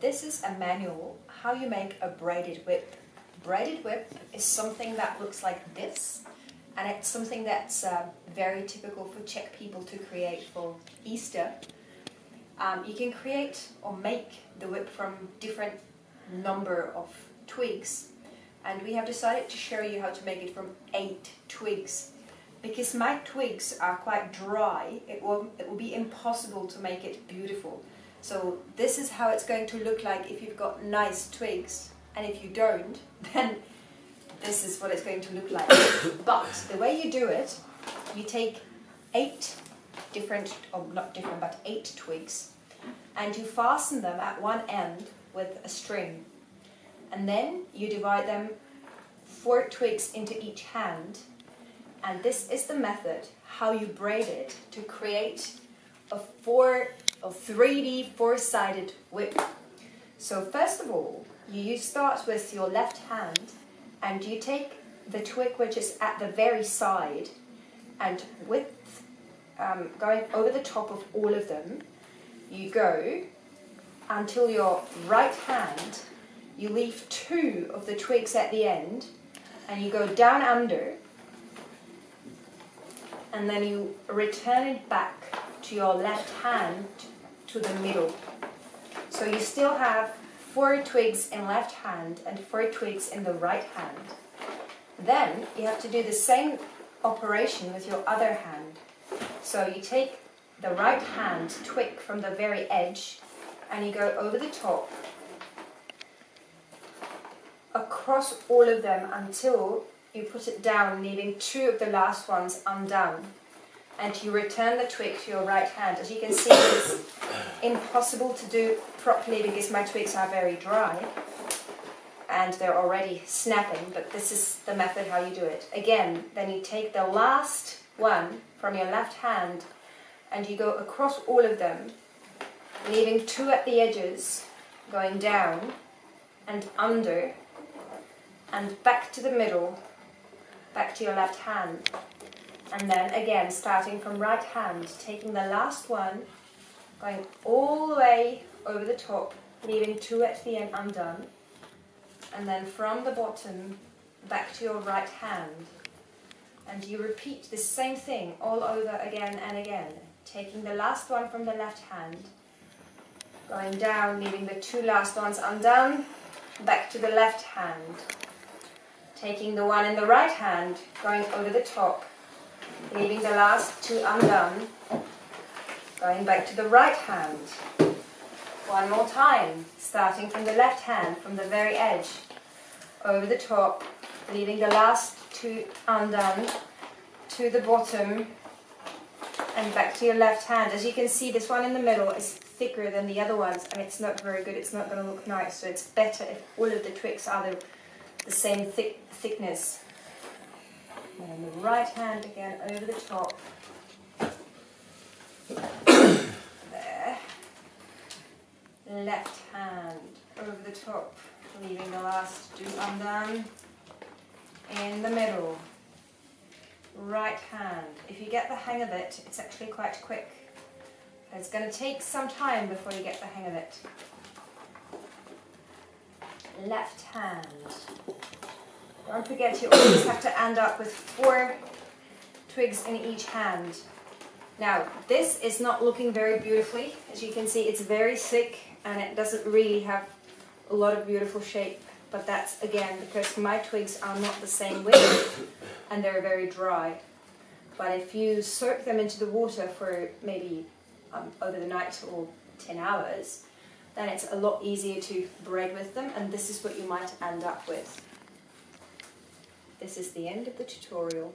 This is a manual how you make a braided whip. Braided whip is something that looks like this, and it's something that's very typical for Czech people to create for Easter. You can create or make the whip from different number of twigs, and we have decided to show you how to make it from 8 twigs. Because my twigs are quite dry, it will be impossible to make it beautiful. So this is how it's going to look like if you've got nice twigs, and if you don't, then this is what it's going to look like. But the way you do it, you take 8 different, or not different, but 8 twigs, and you fasten them at one end with a string. And then you divide them 4 twigs into each hand, and this is the method how you braid it to create a 3D 4-sided whip. So first of all, you start with your left hand, and you take the twig which is at the very side, and with going over the top of all of them, you go until your right hand, you leave 2 of the twigs at the end, and you go down under, and then you return it back to your left hand to the middle. So you still have 4 twigs in left hand and 4 twigs in the right hand. Then you have to do the same operation with your other hand. So you take the right hand twig from the very edge, and you go over the top, across all of them until you put it down, leaving 2 of the last ones undone. And you return the twig to your right hand. As you can see, it's impossible to do properly because my twigs are very dry and they're already snapping, but this is the method how you do it. Again, then you take the last one from your left hand and you go across all of them, leaving 2 at the edges, going down and under and back to the middle, back to your left hand. And then again, starting from right hand, taking the last one, going all the way over the top, leaving 2 at the end undone, and then from the bottom back to your right hand. And you repeat the same thing all over again and again, taking the last one from the left hand, going down, leaving the 2 last ones undone, back to the left hand, taking the one in the right hand, going over the top, leaving the last 2 undone, going back to the right hand. One more time, starting from the left hand, from the very edge, over the top, leaving the last 2 undone, to the bottom, and back to your left hand. As you can see, this one in the middle is thicker than the other ones, and it's not very good, it's not going to look nice, so it's better if all of the twigs are the same thickness. And then the right hand again over the top. There. Left hand over the top, leaving the last 2 undone. In the middle. Right hand. If you get the hang of it, it's actually quite quick. It's going to take some time before you get the hang of it. Left hand. Don't forget, you always have to end up with 4 twigs in each hand. Now, this is not looking very beautifully. As you can see, it's very thick and it doesn't really have a lot of beautiful shape. But that's, again, because my twigs are not the same width and they're very dry. But if you soak them into the water for maybe over the night or 10 hours, then it's a lot easier to braid with them, and this is what you might end up with. This is the end of the tutorial.